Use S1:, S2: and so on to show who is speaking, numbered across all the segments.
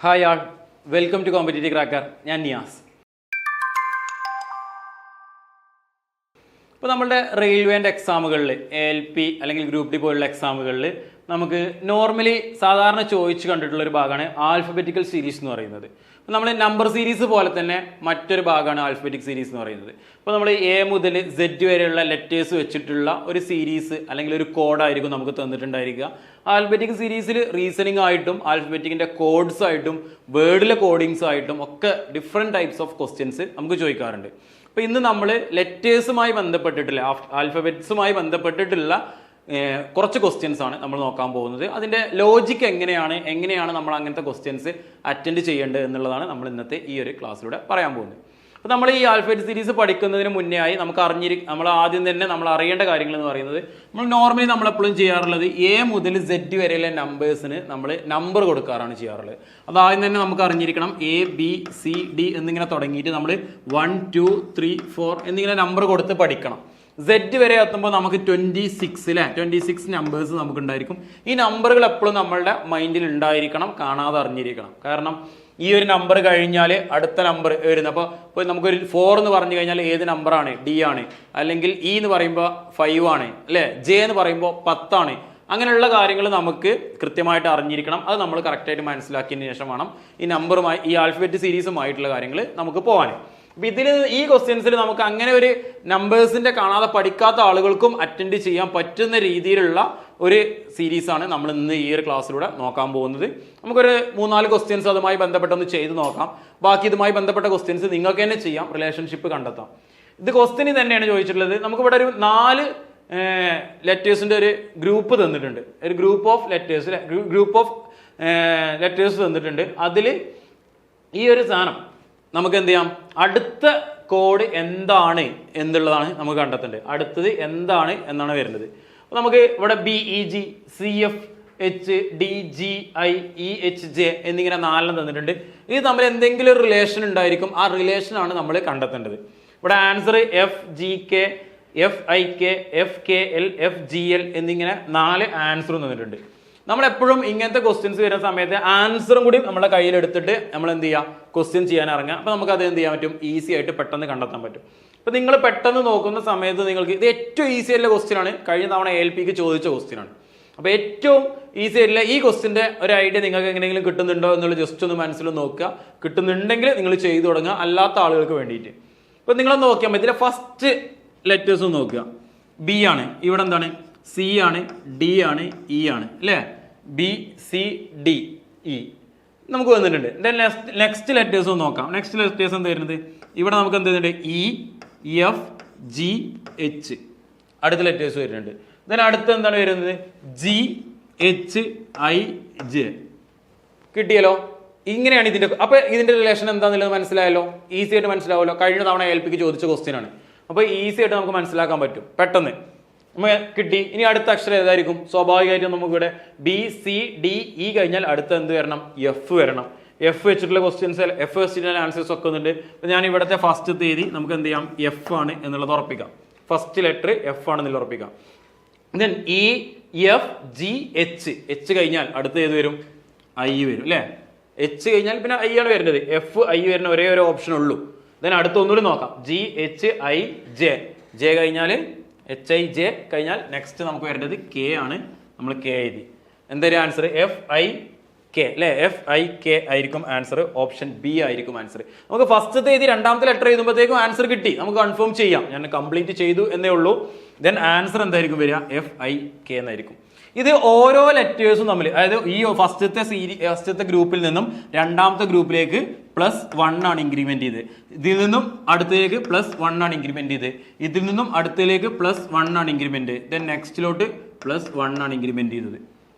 S1: Hi all, welcome to competitive cracker. ഞാൻ നിയാസ്. ഇപ്പോൾ നമ്മളുടെ റെയിൽവേൻ്റെ എക്സാമുകളിൽ ALP അല്ലെങ്കിൽ ഗ്രൂപ്പ് ഡി പോലുള്ള എക്സാമുകളിൽ നമുക്ക് നോർമലി സാധാരണ ചോദിച്ച് കണ്ടിട്ടുള്ള ഒരു ഭാഗമാണ് ആൽഫബറ്റിക്കൽ സീരീസ് എന്ന് പറയുന്നത്. അപ്പോൾ നമ്മൾ നമ്പർ സീരീസ് പോലെ തന്നെ മറ്റൊരു ഭാഗമാണ് ആൽഫബറ്റിക് സീരീസ് എന്ന് പറയുന്നത്. അപ്പോൾ നമ്മൾ A മുതൽ Z വരെയുള്ള ലെറ്റേഴ്സ് വെച്ചിട്ടുള്ള ഒരു സീരീസ് അല്ലെങ്കിൽ ഒരു കോഡായിരിക്കും നമുക്ക് തന്നിട്ടുണ്ടായിരിക്കുക. ആൽഫബറ്റിക് സീരീസിൽ റീസണിംഗ് ആയിട്ടും ആൽഫബറ്റിക്കിൻ്റെ കോഡ്സ് ആയിട്ടും വേർഡിലെ കോഡിങ്സ് ആയിട്ടും ഒക്കെ ഡിഫറെൻറ്റ് ടൈപ്സ് ഓഫ് ക്വസ്റ്റ്യൻസ് നമുക്ക് ചോദിക്കാറുണ്ട്. അപ്പോൾ ഇന്ന് നമ്മൾ ലെറ്റേഴ്സുമായി ബന്ധപ്പെട്ടിട്ടുള്ള ആൽഫബറ്റ്സുമായി ബന്ധപ്പെട്ടിട്ടുള്ള കുറച്ച് ക്വസ്റ്റ്യൻസ് ആണ് നമ്മൾ നോക്കാൻ പോകുന്നത്. അതിൻ്റെ ലോജിക്ക് എങ്ങനെയാണ് നമ്മൾ അങ്ങനത്തെ ക്വസ്റ്റ്യൻസ് അറ്റൻഡ് ചെയ്യേണ്ടത് എന്നുള്ളതാണ് നമ്മൾ ഇന്നത്തെ ഈ ഒരു ക്ലാസ്സിലൂടെ പറയാൻ പോകുന്നത്. അപ്പോൾ നമ്മൾ ഈ ആൽഫബറ്റ് സീരീസ് പഠിക്കുന്നതിന് മുന്നേ ആയി നമ്മൾ ആദ്യം തന്നെ നമ്മൾ അറിയേണ്ട കാര്യങ്ങൾ എന്ന് പറയുന്നത്, നമ്മൾ നോർമലി നമ്മളെപ്പോഴും ചെയ്യാറുള്ളത് A മുതൽ Z വരെയുള്ള നമ്പേഴ്സിന് നമ്മൾ നമ്പർ കൊടുക്കാറാണ് ചെയ്യാറുള്ളത്. അത് ആദ്യം തന്നെ നമുക്ക് അറിഞ്ഞിരിക്കണം. ABCD എന്നിങ്ങനെ തുടങ്ങിയിട്ട് നമ്മൾ 1 2 3 4 എന്നിങ്ങനെ നമ്പർ കൊടുത്ത് പഠിക്കണം. Z വരെ എത്തുമ്പോൾ നമുക്ക് 26 നമ്പേഴ്സ് നമുക്ക് ഉണ്ടായിരിക്കും. ഈ നമ്പറുകൾ എപ്പോഴും നമ്മളുടെ മൈൻഡിൽ ഉണ്ടായിരിക്കണം, കാണാതെ അറിഞ്ഞിരിക്കണം. കാരണം ഈ ഒരു നമ്പർ കഴിഞ്ഞാൽ അടുത്ത നമ്പർ വരുന്നത്. അപ്പോൾ നമുക്കൊരു 4 എന്ന് പറഞ്ഞു കഴിഞ്ഞാൽ ഏത് നമ്പറാണ്? D ആണ്. അല്ലെങ്കിൽ E എന്ന് പറയുമ്പോൾ 5 ആണ്, അല്ലേ? J എന്ന് പറയുമ്പോൾ 10 ആണ്. അങ്ങനെയുള്ള കാര്യങ്ങൾ നമുക്ക് കൃത്യമായിട്ട് അറിഞ്ഞിരിക്കണം. അത് നമ്മൾ കറക്റ്റായിട്ട് മനസ്സിലാക്കിയതിന് ശേഷം വേണം ഈ ആൽഫബറ്റ് സീരീസുമായിട്ടുള്ള കാര്യങ്ങൾ നമുക്ക് പോകാൻ. അപ്പം ഇതിൽ ഈ ക്വസ്റ്റ്യൻസിൽ നമുക്ക് അങ്ങനെ ഒരു നമ്പേഴ്സിൻ്റെ കാണാതെ പഠിക്കാത്ത ആളുകൾക്കും അറ്റൻഡ് ചെയ്യാൻ പറ്റുന്ന രീതിയിലുള്ള ഒരു സീരീസാണ് നമ്മൾ ഇന്ന് ഈ ഒരു ക്ലാസ്സിലൂടെ നോക്കാൻ പോകുന്നത്. നമുക്കൊരു 3-4 ക്വസ്റ്റ്യൻസ് അതുമായി ബന്ധപ്പെട്ടൊന്ന് ചെയ്ത് നോക്കാം. ബാക്കി ഇതുമായി ബന്ധപ്പെട്ട ക്വസ്റ്റ്യൻസ് നിങ്ങൾക്ക് തന്നെ ചെയ്യാം, റിലേഷൻഷിപ്പ് കണ്ടെത്താം. ഇത് ക്വസ്റ്റ്യൻ തന്നെയാണ് ചോദിച്ചിട്ടുള്ളത്. നമുക്കിവിടെ ഒരു 4 ലെറ്റേഴ്സിൻ്റെ ഒരു ഗ്രൂപ്പ് തന്നിട്ടുണ്ട്. ഒരു ഗ്രൂപ്പ് ഓഫ് ലെറ്റേഴ്സ് തന്നിട്ടുണ്ട്. അതിൽ ഈ ഒരു സാധനം നമുക്ക് എന്ത് ചെയ്യാം, അടുത്ത കോഡ് എന്താണ് എന്നുള്ളതാണ് നമുക്ക് കണ്ടെത്തേണ്ടത്. അടുത്തത് എന്താണ് എന്നാണ് വരുന്നത്. അപ്പോൾ നമുക്ക് ഇവിടെ BEG, CF, H, D, G, I, E, H, J എന്നിങ്ങനെ 4 തന്നിട്ടുണ്ട്. ഇത് തമ്മിൽ എന്തെങ്കിലും ഒരു റിലേഷൻ ഉണ്ടായിരിക്കും. ആ റിലേഷനാണ് നമ്മൾ കണ്ടെത്തേണ്ടത്. ഇവിടെ answer FGK, FIK, FKL, FGL എന്നിങ്ങനെ 4 ആൻസറും തന്നിട്ടുണ്ട്. നമ്മളെപ്പോഴും ഇങ്ങനത്തെ ക്വസ്റ്റ്യൻസ് വരുന്ന സമയത്ത് ആൻസറും കൂടി നമ്മുടെ കയ്യിലെടുത്തിട്ട് നമ്മൾ എന്ത് ചെയ്യുക, ക്വസ്റ്റ്യൻ ചെയ്യാൻ ഇറങ്ങുക. അപ്പോൾ നമുക്ക് അത് എന്ത് ചെയ്യാൻ പറ്റും, ഈസി ആയിട്ട് പെട്ടെന്ന് കണ്ടെത്താൻ പറ്റും. അപ്പോൾ നിങ്ങൾ പെട്ടെന്ന് നോക്കുന്ന സമയത്ത് നിങ്ങൾക്ക് ഇത് ഏറ്റവും ഈസി ആയിട്ടുള്ള ക്വസ്റ്റ്യൻ ആണ്. കഴിഞ്ഞ തവണ ALPക്ക് ചോദിച്ച ക്വസ്റ്റ്യൻ ആണ്. അപ്പോൾ ഏറ്റവും ഈസി ആയിട്ടുള്ള ഈ ക്വസ്റ്റ്യൻ്റെ ഒരു ഐഡിയ നിങ്ങൾക്ക് എങ്ങനെയെങ്കിലും കിട്ടുന്നുണ്ടോ എന്നുള്ള ജസ്റ്റ് ഒന്ന് മനസ്സിൽ നോക്കുക. കിട്ടുന്നുണ്ടെങ്കിൽ നിങ്ങൾ ചെയ്തു തുടങ്ങുക, അല്ലാത്ത ആളുകൾക്ക് വേണ്ടിയിട്ട്. അപ്പോൾ നിങ്ങളൊന്ന് നോക്കിയാൽ മതി. ഇതിലെ ഫസ്റ്റ് ലെറ്റേഴ്സ് ഒന്ന് നോക്കുക. B ആണ്. ഇവിടെ എന്താണ്? C ആണ്, D ആണ്, E ആണ്, അല്ലേ? B, C, D, E നമുക്ക് വന്നിട്ടുണ്ട്. നെക്സ്റ്റ് ലെറ്റേഴ്സ് ഒന്ന് നോക്കാം. നെക്സ്റ്റ് ലെറ്റേഴ്സ് എന്താ വരുന്നത്? ഇവിടെ നമുക്ക് എന്ത് വരുന്നുണ്ട്? E, F, G, H അടുത്ത ലെറ്റേഴ്സ് വരുന്നുണ്ട്. അടുത്ത എന്താണ് വരുന്നത്? G, H, I, J കിട്ടിയല്ലോ. ഇങ്ങനെയാണ് ഇതിന്റെ. അപ്പൊ ഇതിന്റെ റിലേഷൻ എന്താണെന്നുള്ളത് മനസ്സിലായല്ലോ, ഈസി ആയിട്ട് മനസ്സിലാവുമല്ലോ. കഴിഞ്ഞ തവണ ALPക്ക് ചോദിച്ച ക്വസ്റ്റ്യൻ ആണ്. അപ്പൊ ഈസി ആയിട്ട് നമുക്ക് മനസ്സിലാക്കാൻ പറ്റും പെട്ടെന്ന്. കിട്ടി. ഇനി അടുത്ത അക്ഷരം ഏതായിരിക്കും? സ്വാഭാവികമായിട്ടും നമുക്കിവിടെ BCDE കഴിഞ്ഞാൽ അടുത്ത എന്ത് വരണം? F വരണം. F വെച്ചിട്ടുള്ള ക്വസ്റ്റ്യൻസ്, F വെച്ചിട്ടുള്ള ആൻസേഴ്സ് ഒക്കെ ഉണ്ട്. ഞാൻ ഇവിടുത്തെ ഫസ്റ്റ് തീയതി നമുക്ക് എന്ത് ചെയ്യാം, F ആണ് എന്നുള്ളത് ഉറപ്പിക്കാം. ഫസ്റ്റ് ലെറ്റർ F ആണെന്നുള്ള ഉറപ്പിക്കാം. Then E, F, G, H കഴിഞ്ഞാൽ അടുത്ത ഏത് വരും? I വരും, അല്ലേ? H കഴിഞ്ഞാൽ പിന്നെ I ആണ് വരുന്നത്. F, I വരുന്ന ഒരേ ഒരു ഓപ്ഷൻ ഉള്ളൂ. ദെൻ അടുത്ത ഒന്നുകൂടി നോക്കാം. G, H, I, J കഴിഞ്ഞാൽ HIJ കഴിഞ്ഞാൽ നെക്സ്റ്റ് നമുക്ക് വരേണ്ടത് K ആണ്. നമ്മൾ K എഴുതി. എന്തായാലും ആൻസർ FIK, അല്ലേ? FIK ആയിരിക്കും ആൻസർ. ഓപ്ഷൻ B ആയിരിക്കും ആൻസർ. നമുക്ക് ഫസ്റ്റത്തെ എഴുതി രണ്ടാമത്തെ ലെറ്റർ എഴുതുമ്പോഴത്തേക്കും ആൻസർ കിട്ടി. നമുക്ക് കൺഫേം ചെയ്യാം, ഞാൻ കംപ്ലീറ്റ് ചെയ്തു എന്നേ ഉള്ളൂ. ദെൻ ആൻസർ എന്തായിരിക്കും വരിക? FIK എന്നായിരിക്കും. ഇത് ഓരോ ലെറ്റേഴ്സും തമ്മിൽ, അതായത് ഈ ഫസ്റ്റത്തെ ഗ്രൂപ്പിൽ നിന്നും രണ്ടാമത്തെ ഗ്രൂപ്പിലേക്ക് +1 ആണ് ഇൻക്രിമെന്റ് ചെയ്ത്, ഇതിൽ നിന്നും അടുത്തേക്ക് +1 ആണ് ഇൻക്രിമെന്റ് ചെയ്ത്, ഇതിൽ നിന്നും അടുത്തേക്ക് +1 ആണ് ഇൻക്രിമെന്റ്, ദെൻ നെക്സ്റ്റിലോട്ട് +1 ആണ് ഇൻക്രിമെന്റ് ചെയ്തത്.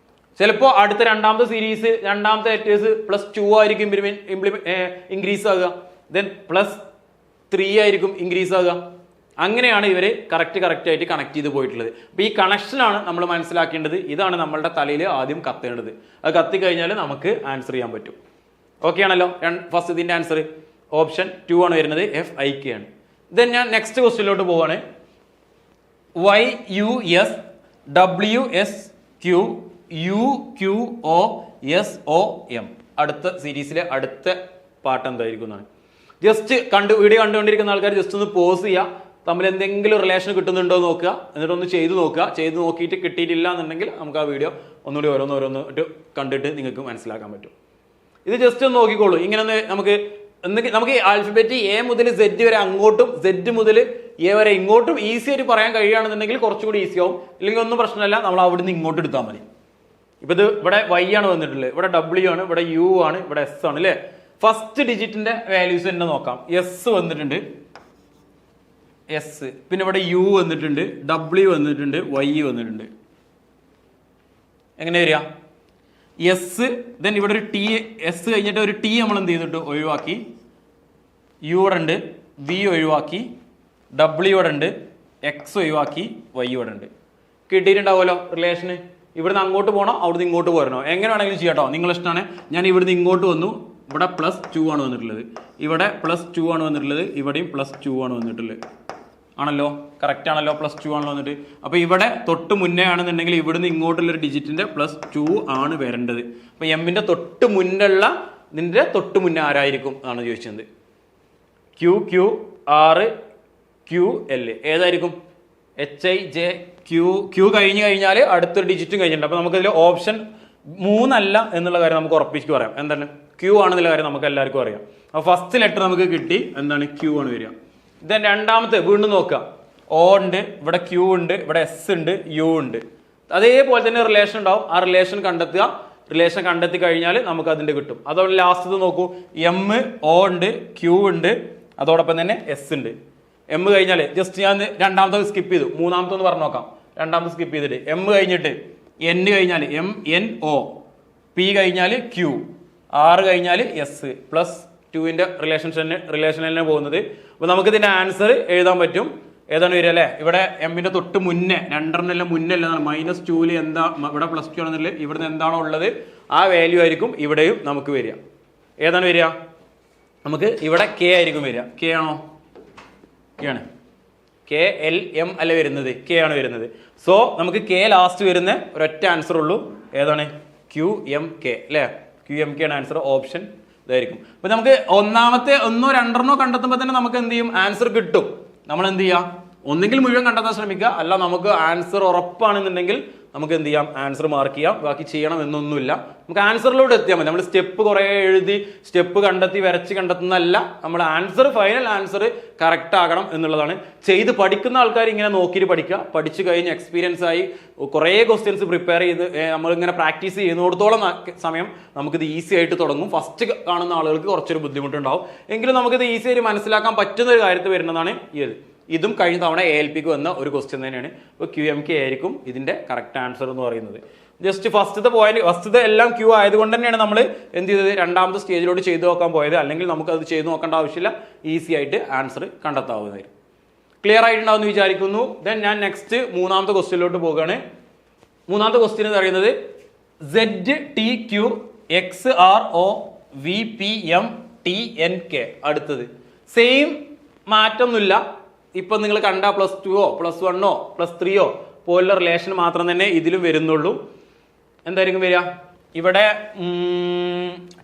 S1: ചിലപ്പോൾ അടുത്ത രണ്ടാമത്തെ ലെറ്റേഴ്സ് +2 ആയിരിക്കും ഇൻക്രീസ് ആകുക, ദെൻ +3 ആയിരിക്കും ഇൻക്രീസ് ആകുക. അങ്ങനെയാണ് ഇവർ കറക്റ്റ് ആയിട്ട് കണക്ട് ചെയ്ത് പോയിട്ടുള്ളത്. അപ്പോൾ ഈ കണക്ഷനാണ് നമ്മൾ മനസ്സിലാക്കേണ്ടത്. ഇതാണ് നമ്മളുടെ തലയിൽ ആദ്യം കത്തേണ്ടത്. അത് കത്തിക്കഴിഞ്ഞാൽ നമുക്ക് ആൻസർ ചെയ്യാൻ പറ്റും. ഓക്കെ ആണല്ലോ? ഫസ്റ്റ് ഇതിൻ്റെ ആൻസർ ഓപ്ഷൻ 2 ആണ് വരുന്നത്. FIK ആണ്. ദെൻ ഞാൻ നെക്സ്റ്റ് ക്വസ്റ്റ്യനിലോട്ട് പോവാണ്. YUS WSQ UQOSOM അടുത്ത സീരീസിലെ അടുത്ത പാർട്ട് എന്തായിരിക്കും എന്നാണ്. ജസ്റ്റ് വീഡിയോ കണ്ടുകൊണ്ടിരിക്കുന്ന ആൾക്കാർ ജസ്റ്റ് ഒന്ന് പോസ് ചെയ്യുക, തമ്മിൽ എന്തെങ്കിലും റിലേഷൻ കിട്ടുന്നുണ്ടോ എന്ന് നോക്കുക, എന്നിട്ടൊന്ന് ചെയ്ത് നോക്കുക. ചെയ്ത് നോക്കിയിട്ട് കിട്ടിയിട്ടില്ല എന്നുണ്ടെങ്കിൽ നമുക്ക് ആ വീഡിയോ ഒന്നുകൂടി ഓരോന്നോരോന്നിട്ട് കണ്ടിട്ട് നിങ്ങൾക്ക് മനസ്സിലാക്കാൻ പറ്റും. ഇത് ജസ്റ്റ് ഒന്ന് നോക്കിക്കോളൂ. ഇങ്ങനെ നമുക്ക് ആൽഫബറ്റ് എ മുതൽ സെഡ് വരെ അങ്ങോട്ടും സെഡ് മുതൽ എ വരെ ഇങ്ങോട്ടും ഈസി ആയിട്ട് പറയാൻ കഴിയുകയാണെന്നുണ്ടെങ്കിൽ കുറച്ചുകൂടി ഈസി ആവും. ഇല്ലെങ്കിൽ ഒന്നും പ്രശ്നമല്ല, നമ്മൾ അവിടുന്ന് ഇങ്ങോട്ട് എടുത്താൽ മതി. ഇപ്പൊ ഇത് ഇവിടെ വൈ ആണ് വന്നിട്ടുള്ളത്, ഇവിടെ ഡബ്ല്യു ആണ്, ഇവിടെ യു ആണ്, ഇവിടെ എസ് ആണ് അല്ലേ. ഫസ്റ്റ് ഡിജിറ്റിന്റെ വാല്യൂസ് തന്നെ നോക്കാം. എസ് വന്നിട്ടുണ്ട്, എസ്, പിന്നെ ഇവിടെ യു വന്നിട്ടുണ്ട്, ഡബ്ല്യു വന്നിട്ടുണ്ട്, വൈ വന്നിട്ടുണ്ട്. എങ്ങനെ വരിക? എസ്, ദെൻ ഇവിടെ ഒരു ടി, എസ് കഴിഞ്ഞിട്ട് ഒരു ടി നമ്മൾ എന്ത് ചെയ്തിട്ട് ഒഴിവാക്കി, യു ഇവിടെ ഉണ്ട്, വി ഒഴിവാക്കി, ഡബ്ല്യു ഇവിടെ ഉണ്ട്, എക്സ് ഒഴിവാക്കി, വൈ ഇവിടെ ഉണ്ട്. കിട്ടിയിട്ടുണ്ടാവുമല്ലോ റിലേഷന്. ഇവിടുന്ന് അങ്ങോട്ട് പോകണോ അവിടുന്ന് ഇങ്ങോട്ട് പോരണോ എങ്ങനെ വേണമെങ്കിലും ചെയ്യാട്ടോ, നിങ്ങളുടെ ഇഷ്ടമാണ്. ഞാൻ ഇവിടുന്ന് ഇങ്ങോട്ട് വന്നു, ഇവിടെ +2 ആണ് വന്നിട്ടുള്ളത്, ഇവിടെ +2 ആണ് വന്നിട്ടുള്ളത്, ഇവിടെയും +2 ആണ് വന്നിട്ടുള്ളത്. ആണല്ലോ, കറക്റ്റ് ആണല്ലോ, +2 ആണല്ലോ വന്നിട്ട്. അപ്പൊ ഇവിടെ തൊട്ട് മുന്നേ ആണെന്നുണ്ടെങ്കിൽ ഇവിടുന്ന് ഇങ്ങോട്ടുള്ള ഒരു ഡിജിറ്റിന്റെ +2 ആണ് വരേണ്ടത്. അപ്പൊ എമ്മിന്റെ തൊട്ട് മുന്നുള്ള ഇതിന്റെ തൊട്ട് മുന്നേ ആരായിരിക്കും എന്നാണ് ചോദിച്ചത്. ക്യു, ക്യു, ആറ്, ക്യു, എൽ ഏതായിരിക്കും? HI, J, ക്യു കഴിഞ്ഞ് കഴിഞ്ഞാൽ അടുത്തൊരു ഡിജിറ്റും കഴിഞ്ഞിട്ടുണ്ട്. അപ്പൊ നമുക്കിതിൽ ഓപ്ഷൻ 3 അല്ല എന്നുള്ള കാര്യം നമുക്ക് ഉറപ്പിച്ച് പറയാം. എന്താണ്? ക്യു ആണെന്നുള്ള കാര്യം നമുക്ക് എല്ലാവർക്കും അറിയാം. അപ്പൊ ഫസ്റ്റ് ലെറ്റർ നമുക്ക് കിട്ടി, എന്താണ്? ക്യു ആണ് വരിക. ദെൻ രണ്ടാമത്തെ വീണ്ടും നോക്കുക, O ഉണ്ട്, ഇവിടെ ക്യു ഉണ്ട്, ഇവിടെ എസ് ഉണ്ട്, യു ഉണ്ട്. അതേപോലെ തന്നെ റിലേഷൻ ഉണ്ടാവും. ആ റിലേഷൻ കണ്ടെത്തുക. റിലേഷൻ കണ്ടെത്തി കഴിഞ്ഞാൽ നമുക്ക് അതിന്റെ കിട്ടും. അതോടെ ലാസ്റ്റ് നോക്കൂ, എം, O ഉണ്ട്, ക്യു ഉണ്ട്, അതോടൊപ്പം തന്നെ എസ് ഉണ്ട്. എം കഴിഞ്ഞാൽ ജസ്റ്റ് ഞാൻ രണ്ടാമത്തെ സ്കിപ്പ് ചെയ്തു, മൂന്നാമത്തെ ഒന്ന് പറഞ്ഞു നോക്കാം. രണ്ടാമത്തെ സ്കിപ്പ് ചെയ്തിട്ട് എം കഴിഞ്ഞിട്ട് എൻ കഴിഞ്ഞാൽ MNO, പി കഴിഞ്ഞാൽ ക്യു, ആറ് കഴിഞ്ഞാൽ എസ്, +2ന്റെ റിലേഷൻ തന്നെ പോകുന്നത്. അപ്പൊ നമുക്ക് ഇതിന്റെ ആൻസർ എഴുതാൻ പറ്റും. ഏതാണ് വരിക അല്ലെ? ഇവിടെ എമ്മിന്റെ തൊട്ട് മുന്നേ, രണ്ടെണ്ണം മുന്നേ അല്ല, -2 എന്താ ഇവിടെ +2 ആണെന്നുള്ളത്, ഇവിടുന്ന് എന്താണോ ഉള്ളത് ആ വാല്യൂ ആയിരിക്കും ഇവിടെയും നമുക്ക് വരിക. ഏതാണ് വരിക? നമുക്ക് ഇവിടെ കെ ആയിരിക്കും വരിക. കെ ആണോ? കെ ആണ്. KLM അല്ല വരുന്നത്, കെ ആണ് വരുന്നത്. സോ നമുക്ക് കെ ലാസ്റ്റ് വരുന്ന ഒരൊറ്റ ആൻസർ ഉള്ളൂ. ഏതാണ്? QMK അല്ലേ? QMK ആണ് ആൻസർ. ഓപ്ഷൻ ഇതായിരിക്കും. അപ്പൊ നമുക്ക് ഒന്നാമത്തെ ഒന്നോ രണ്ടെണ്ണോ കണ്ടെത്തുമ്പോൾ തന്നെ നമുക്ക് എന്ത് ചെയ്യും? ആൻസർ കിട്ടും. നമ്മൾ എന്ത് ചെയ്യാം? ഒന്നെങ്കിൽ മുഴുവൻ കണ്ടെത്താൻ ശ്രമിക്കുക, അല്ല നമുക്ക് ആൻസർ ഉറപ്പാണെന്നുണ്ടെങ്കിൽ നമുക്ക് എന്ത് ചെയ്യാം? ആൻസർ മാർക്ക് ചെയ്യാം. ബാക്കി ചെയ്യണം എന്നൊന്നുമില്ല, നമുക്ക് ആൻസറിലൂടെ എത്തിയാൽ മതി. നമ്മൾ സ്റ്റെപ്പ് കുറേ എഴുതി സ്റ്റെപ്പ് കണ്ടെത്തി വരച്ച് കണ്ടെത്തുന്നതല്ല, നമ്മൾ ആൻസർ ഫൈനൽ ആൻസർ കറക്റ്റ് ആകണം എന്നുള്ളതാണ്. ചെയ്ത് പഠിക്കുന്ന ആൾക്കാർ ഇങ്ങനെ നോക്കിയിട്ട് പഠിക്കുക. പഠിച്ചു കഴിഞ്ഞ് എക്സ്പീരിയൻസ് ആയി കുറേ ക്വസ്റ്റ്യൻസ് പ്രിപ്പയർ ചെയ്ത് നമ്മളിങ്ങനെ പ്രാക്ടീസ് ചെയ്യുന്നിടത്തോളം സമയം നമുക്കിത് ഈസി ആയിട്ട് തുടങ്ങും. ഫസ്റ്റ് കാണുന്ന ആളുകൾക്ക് കുറച്ചൊരു ബുദ്ധിമുട്ടുണ്ടാവും, എങ്കിലും നമുക്കിത് ഈസി ആയിട്ട് മനസ്സിലാക്കാൻ പറ്റുന്ന ഒരു കാര്യത്തിൽ വരുന്നതാണ് ഇതും കഴിഞ്ഞ തവണ ALPക്ക് വന്ന ഒരു ക്വസ്റ്റ്യൻ തന്നെയാണ്. ഇപ്പോൾ QMK ആയിരിക്കും ഇതിന്റെ കറക്റ്റ് ആൻസർ എന്ന് പറയുന്നത്. ജസ്റ്റ് ഫസ്റ്റത്തെ എല്ലാം ക്യൂ ആയതുകൊണ്ട് തന്നെയാണ് നമ്മൾ എന്ത് ചെയ്തത്? രണ്ടാമത്തെ സ്റ്റേജിലോട്ട് ചെയ്തു നോക്കാൻ പോയത്. അല്ലെങ്കിൽ നമുക്ക് അത് ചെയ്തു നോക്കേണ്ട ആവശ്യമില്ല, ഈസി ആയിട്ട് ആൻസർ കണ്ടെത്താവുന്നതായിരുന്നു. ക്ലിയർ ആയിട്ടുണ്ടാവും എന്ന് വിചാരിക്കുന്നു. ദെൻ ഞാൻ നെക്സ്റ്റ് മൂന്നാമത്തെ ക്വസ്റ്റ്യനിലോട്ട് പോകുകയാണ്. മൂന്നാമത്തെ ക്വസ്റ്റ്യൻ എന്ന് പറയുന്നത് ZTQXROVPMTNK. അടുത്തത് സെയിം മാറ്റമൊന്നുമില്ല. ഇപ്പൊ നിങ്ങൾ കണ്ട +2ഓ +1ഓ +3ഓ പോലുള്ള റിലേഷൻ മാത്രം തന്നെ ഇതിലും വരുന്നുള്ളൂ. എന്തായിരിക്കും വരിക? ഇവിടെ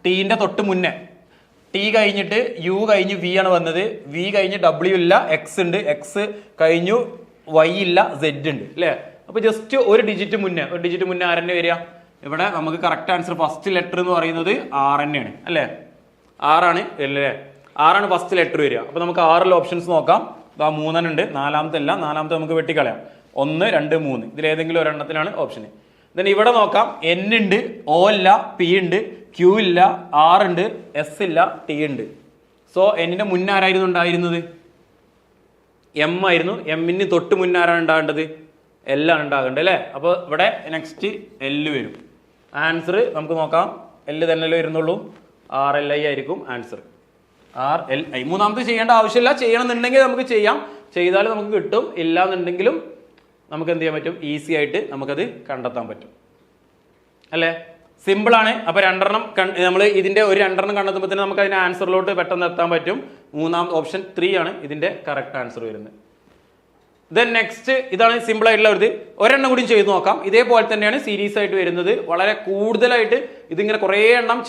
S1: ടീന്റെ തൊട്ട് മുന്നേ ടി കഴിഞ്ഞിട്ട് യു കഴിഞ്ഞ് വി ആണ് വന്നത്, വി കഴിഞ്ഞ് ഡബ്ല്യു ഇല്ല, എക്സ് ഉണ്ട്, എക്സ് കഴിഞ്ഞു വൈ ഇല്ല, സെഡ് ഉണ്ട് അല്ലേ. അപ്പൊ ജസ്റ്റ് ഒരു ഡിജിറ്റ് മുന്നേ ആരെന്നെ വരിക? ഇവിടെ നമുക്ക് കറക്റ്റ് ആൻസർ ഫസ്റ്റ് ലെറ്റർ എന്ന് പറയുന്നത് R തന്നെയാണ് അല്ലേ. ആറാണ് അല്ലേ? ആറാണ് ഫസ്റ്റ് ലെറ്റർ വരിക. അപ്പൊ നമുക്ക് 6 ഓപ്ഷൻസ് നോക്കാം. 3 ഉണ്ട്, നാലാമത്തെ അല്ല, നാലാമത്തെ നമുക്ക് വെട്ടിക്കളയാം. 1, 2, 3 ഇതിലേതെങ്കിലും ഒരെണ്ണത്തിനാണ് ഓപ്ഷൻ. ദെൻ ഇവിടെ നോക്കാം, N ഉണ്ട്, O ഇല്ല, P ഉണ്ട്, Q ഇല്ല, R ഉണ്ട്, S ഇല്ല, T ഉണ്ട്. സോ എന്നിന്റെ മുന്നേ ആരായിരുന്നു ഉണ്ടായിരുന്നത്? M ആയിരുന്നു. എമ്മിന് തൊട്ട് മുന്നേ ആരാണ് ഉണ്ടാകേണ്ടത്? L ആണ് ഉണ്ടാകേണ്ടത് അല്ലേ. അപ്പോൾ ഇവിടെ നെക്സ്റ്റ് L വരും. ആൻസർ നമുക്ക് നോക്കാം. L തന്നെയല്ലേ വരുന്നുള്ളൂ. RLI ആയിരിക്കും ആൻസർ. RLI. മൂന്നാമത്തെ ചെയ്യേണ്ട ആവശ്യമില്ല, ചെയ്യണമെന്നുണ്ടെങ്കിൽ നമുക്ക് ചെയ്യാം, ചെയ്താൽ നമുക്ക് കിട്ടും. ഇല്ല എന്നുണ്ടെങ്കിലും നമുക്ക് എന്ത് ചെയ്യാൻ പറ്റും? ഈസി ആയിട്ട് നമുക്കത് കണ്ടെത്താൻ പറ്റും അല്ലേ. സിമ്പിൾ ആണ്. അപ്പൊ രണ്ടെണ്ണം നമ്മൾ ഇതിന്റെ ഒരു രണ്ടെണ്ണം കണ്ടെത്തുമ്പോൾ തന്നെ നമുക്ക് അതിന്റെ ആൻസറിലോട്ട് പെട്ടെന്ന് എത്താൻ പറ്റും. മൂന്നാം ഓപ്ഷൻ 3 ആണ് ഇതിന്റെ കറക്റ്റ് ആൻസർ വരുന്നത്. ദെൻ നെക്സ്റ്റ് ഇതാണ് സിമ്പിൾ ആയിട്ടുള്ള ഒരു ഒരെണ്ണം കൂടി ചെയ്ത് നോക്കാം. ഇതേപോലെ തന്നെയാണ് സീരീസ് ആയിട്ട് വരുന്നത്. വളരെ കൂടുതലായിട്ട് ഇതിങ്ങനെ കുറേ എണ്ണം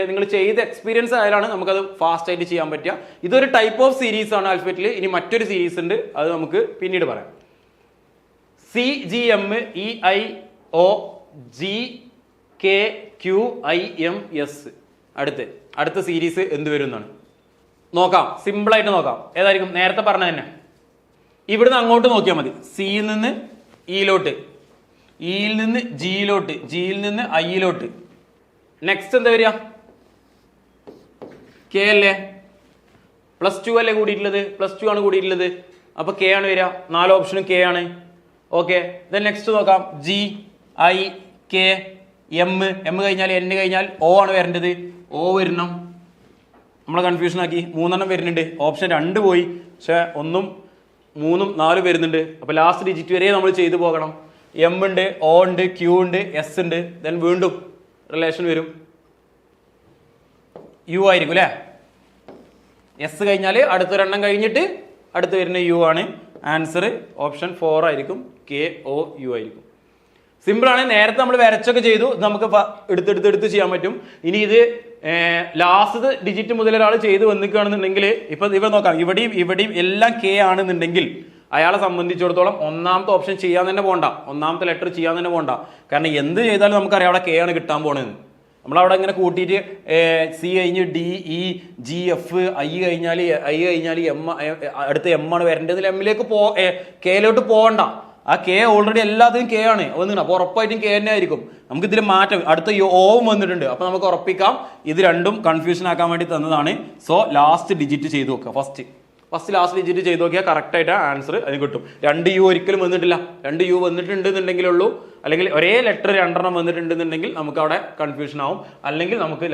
S1: നിങ്ങൾ ചെയ്ത് എക്സ്പീരിയൻസ് ആയാലാണ് നമുക്കത് ഫാസ്റ്റ് ആയിട്ട് ചെയ്യാൻ പറ്റുക. ഇതൊരു ടൈപ്പ് ഓഫ് സീരീസ് ആണ് ആൽഫബറ്റിൽ. ഇനി മറ്റൊരു സീരീസ് ഉണ്ട്, അത് നമുക്ക് പിന്നീട് പറയാം. CGMEIOGKQIMS. അടുത്ത സീരീസ് എന്ത് വരും എന്നാണ് നോക്കാം. സിമ്പിൾ ആയിട്ട് നോക്കാം. ഏതായിരിക്കും? നേരത്തെ പറഞ്ഞ തന്നെ. ഇവിടുന്ന് അങ്ങോട്ട് നോക്കിയാൽ മതി. സിയിൽ നിന്ന് ഇയിലോട്ട്, ഇയിൽ നിന്ന് ജിയിലോട്ട്, ജിയിൽ നിന്ന് ഐയിലോട്ട്. നെക്സ്റ്റ് എന്താ വരിക? കെ അല്ലേ? +2 അല്ലേ കൂടിയിട്ടുള്ളത്? +2 ആണ് കൂടിയിട്ടുള്ളത്. അപ്പൊ കെ ആണ് വരിക. 4 ഓപ്ഷനും കെ ആണ്. ഓക്കെ. ദെൻ നെക്സ്റ്റ് നോക്കാം. GIKM. എം കഴിഞ്ഞാൽ N കഴിഞ്ഞാൽ O ആണ് വരേണ്ടത്. O വരണം. നമ്മളെ കൺഫ്യൂഷൻ ആക്കി. 3 എണ്ണം വരുന്നുണ്ട്. ഓപ്ഷൻ 2 പോയി. പക്ഷെ 1ഉം 3ഉം 4 വരുന്നുണ്ട്. അപ്പൊ ലാസ്റ്റ് ഡിജിറ്റ് വരെ നമ്മൾ ചെയ്തു പോകണം. M ഉണ്ട്, O ഉണ്ട്, Q ഉണ്ട്, S ഉണ്ട്. ദെൻ വീണ്ടും റിലേഷൻ വരും. U ആയിരിക്കും അല്ലെ? S കഴിഞ്ഞാൽ അടുത്തൊരെണ്ണം കഴിഞ്ഞിട്ട് അടുത്ത് വരുന്ന U ആണ്. ആൻസർ ഓപ്ഷൻ 4 ആയിരിക്കും. KOU ആയിരിക്കും. സിമ്പിൾ ആണ്. നേരത്തെ നമ്മൾ വരച്ചൊക്കെ ചെയ്തു. നമുക്ക് എടുത്ത് ചെയ്യാൻ പറ്റും. ഇനി ഇത് ലാസ്റ്റ് ഡിജിറ്റ് മുതൽ ഒരാൾ ചെയ്ത് വന്നിക്കുകയാണെന്നുണ്ടെങ്കിൽ ഇപ്പൊ നോക്കാം. ഇവിടെയും എല്ലാം കെ ആണെന്നുണ്ടെങ്കിൽ അയാളെ സംബന്ധിച്ചിടത്തോളം ഒന്നാമത്തെ ഓപ്ഷൻ ചെയ്യാൻ തന്നെ പോകണ്ട, ഒന്നാമത്തെ ലെറ്റർ ചെയ്യാൻ തന്നെ പോകണ്ട. കാരണം എന്ത് ചെയ്താലും നമുക്കറിയാം അവിടെ കെ ആണ് കിട്ടാൻ പോണത്. നമ്മളവിടെ ഇങ്ങനെ കൂട്ടിയിട്ട് സി കഴിഞ്ഞ് DEGF ഐ കഴിഞ്ഞാൽ എം, അടുത്ത എം ആണ് വരേണ്ടത്. എമ്മിലേക്ക് കെയിലോട്ട് പോകണ്ട. ആ കെ ഓൾറെഡി എല്ലാത്തിനും കെ ആണ് വന്നിട്ട്. അപ്പൊ ഉറപ്പായിട്ടും കെ തന്നെ ആയിരിക്കും. നമുക്ക് ഇതിൽ മാറ്റം അടുത്ത ഓവും വന്നിട്ടുണ്ട്. അപ്പൊ നമുക്ക് ഉറപ്പിക്കാം ഇത് രണ്ടും കൺഫ്യൂഷൻ ആക്കാൻ വേണ്ടി തന്നതാണ്. സോ ലാസ്റ്റ് ഡിജിറ്റ് ചെയ്ത് നോക്കുക. ഫസ്റ്റ് ലാസ്റ്റ് ഡിജിറ്റ് ചെയ്ത് നോക്കിയാൽ കറക്റ്റ് ആയിട്ട് ആൻസർ അതിന് കിട്ടും. 2 U ഒരിക്കലും വന്നിട്ടില്ല. 2 U വന്നിട്ടുണ്ടെന്നുണ്ടെങ്കിലുള്ളൂ, അല്ലെങ്കിൽ ഒരേ ലെറ്റർ 2 എണ്ണം വന്നിട്ടുണ്ടെന്നുണ്ടെങ്കിൽ നമുക്ക് അവിടെ കൺഫ്യൂഷൻ ആവും. അല്ലെങ്കിൽ നമുക്ക്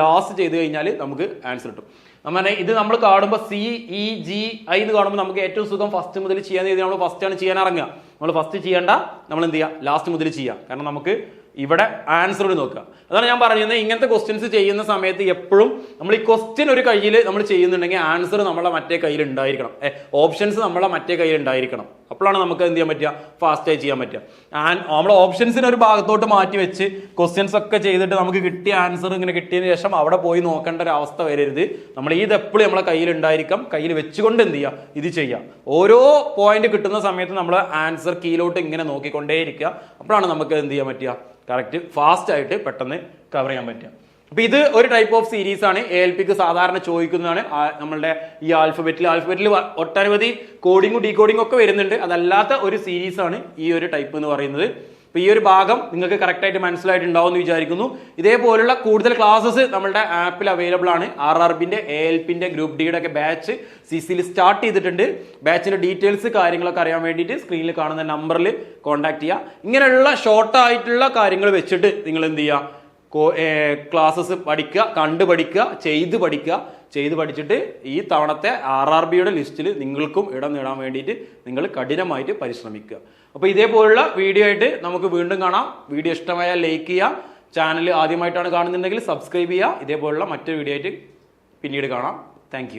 S1: ലാസ്റ്റ് ചെയ്ത് കഴിഞ്ഞാൽ നമുക്ക് ആൻസർ കിട്ടും. നമ്മൾ ഇത് നമ്മൾ കാണുമ്പോൾ CEGI എന്ന് കാണുമ്പോൾ നമുക്ക് ഏറ്റവും സുഖം ഫസ്റ്റ് മുതൽ ചെയ്യാൻ ചെയ്ത് നമ്മൾ ഫസ്റ്റ് ആണ് ചെയ്യാൻ ഇറങ്ങുക. നമ്മൾ ഫസ്റ്റ് ചെയ്യേണ്ട, നമ്മൾ എന്ത് ചെയ്യുക? ലാസ്റ്റ് മുതൽ ചെയ്യുക. കാരണം നമുക്ക് ഇവിടെ ആൻസർ നോക്കുക. അതാണ് ഞാൻ പറയുന്നത്. ഇങ്ങനത്തെ ക്വസ്റ്റ്യൻസ് ചെയ്യുന്ന സമയത്ത് എപ്പോഴും നമ്മൾ ഈ ക്വസ്റ്റ്യൻ ഒരു കയ്യിൽ നമ്മൾ ചെയ്യുന്നുണ്ടെങ്കിൽ ആൻസർ നമ്മളെ മറ്റേ കയ്യിൽ ഉണ്ടായിരിക്കണം. ഓപ്ഷൻസ് നമ്മളെ മറ്റേ കയ്യിൽ ഉണ്ടായിരിക്കണം. അപ്പോഴാണ് നമുക്ക് എന്ത് ചെയ്യാൻ പറ്റുക? ഫാസ്റ്റായി ചെയ്യാൻ പറ്റുക. നമ്മൾ ഓപ്ഷൻസിന് ഒരു ഭാഗത്തോട്ട് മാറ്റി വെച്ച് ക്വസ്റ്റ്യൻസ് ഒക്കെ ചെയ്തിട്ട് നമുക്ക് കിട്ടിയ ആൻസർ ഇങ്ങനെ കിട്ടിയതിന് ശേഷം അവിടെ പോയി നോക്കേണ്ട ഒരു അവസ്ഥ വരരുത്. നമ്മൾ ഇത് എപ്പോഴും നമ്മളെ കയ്യിൽ ഉണ്ടായിരിക്കാം. കയ്യിൽ വെച്ചുകൊണ്ട് എന്ത് ചെയ്യുക? ഇത് ചെയ്യുക. ഓരോ പോയിന്റ് കിട്ടുന്ന സമയത്ത് നമ്മൾ ആൻസർ കീയിലോട്ട് ഇങ്ങനെ നോക്കിക്കൊണ്ടേയിരിക്കുക. അപ്പോഴാണ് നമുക്ക് എന്ത് ചെയ്യാൻ പറ്റുക? കറക്റ്റ് ഫാസ്റ്റ് ആയിട്ട് പെട്ടെന്ന് കവർ ചെയ്യാൻ പറ്റുക. അപ്പൊ ഇത് ഒരു ടൈപ്പ് ഓഫ് സീരീസ് ആണ്. ALPക്ക് സാധാരണ ചോദിക്കുന്നതാണ്. നമ്മളുടെ ഈ ആൽഫബറ്റിൽ ഒട്ടനവധി കോഡിങ്ങും ഡീകോഡിങ്ങും ഒക്കെ വരുന്നുണ്ട്. അതല്ലാത്ത ഒരു സീരീസ് ആണ് ഈ ഒരു ടൈപ്പ് എന്ന് പറയുന്നത്. അപ്പൊ ഈ ഒരു ഭാഗം നിങ്ങൾക്ക് കറക്റ്റ് ആയിട്ട് മനസ്സിലായിട്ടുണ്ടാവും എന്ന് വിചാരിക്കുന്നു. ഇതേപോലുള്ള കൂടുതൽ ക്ലാസ്സസ് നമ്മുടെ ആപ്പിൽ അവൈലബിൾ ആണ്. RRBന്റെ ALPന്റെ ഗ്രൂപ്പ് ഡിയുടെ ഒക്കെ ബാച്ച് CCയിൽ സ്റ്റാർട്ട് ചെയ്തിട്ടുണ്ട്. ബാച്ചിന്റെ ഡീറ്റെയിൽസ് കാര്യങ്ങളൊക്കെ അറിയാൻ വേണ്ടിയിട്ട് സ്ക്രീനിൽ കാണുന്ന നമ്പറിൽ കോൺടാക്ട് ചെയ്യുക. ഇങ്ങനെയുള്ള ഷോർട്ട് ആയിട്ടുള്ള കാര്യങ്ങൾ വെച്ചിട്ട് നിങ്ങൾ എന്ത് ചെയ്യുക? ക്ലാസ്സസ് പഠിക്കുക, കണ്ടു പഠിക്കുക, ചെയ്ത് പഠിച്ചിട്ട് ഈ തവണത്തെ RRBയുടെ ലിസ്റ്റിൽ നിങ്ങൾക്കും ഇടം നേടാൻ വേണ്ടിയിട്ട് നിങ്ങൾ കഠിനമായിട്ട് പരിശ്രമിക്കുക. അപ്പോൾ ഇതേപോലുള്ള വീഡിയോ ആയിട്ട് നമുക്ക് വീണ്ടും കാണാം. വീഡിയോ ഇഷ്ടമായാൽ ലൈക്ക് ചെയ്യുക. ചാനൽ ആദ്യമായിട്ടാണ് കാണുന്നുണ്ടെങ്കിൽ സബ്സ്ക്രൈബ് ചെയ്യുക. ഇതേപോലുള്ള മറ്റൊരു വീഡിയോ ആയിട്ട് പിന്നീട് കാണാം. താങ്ക്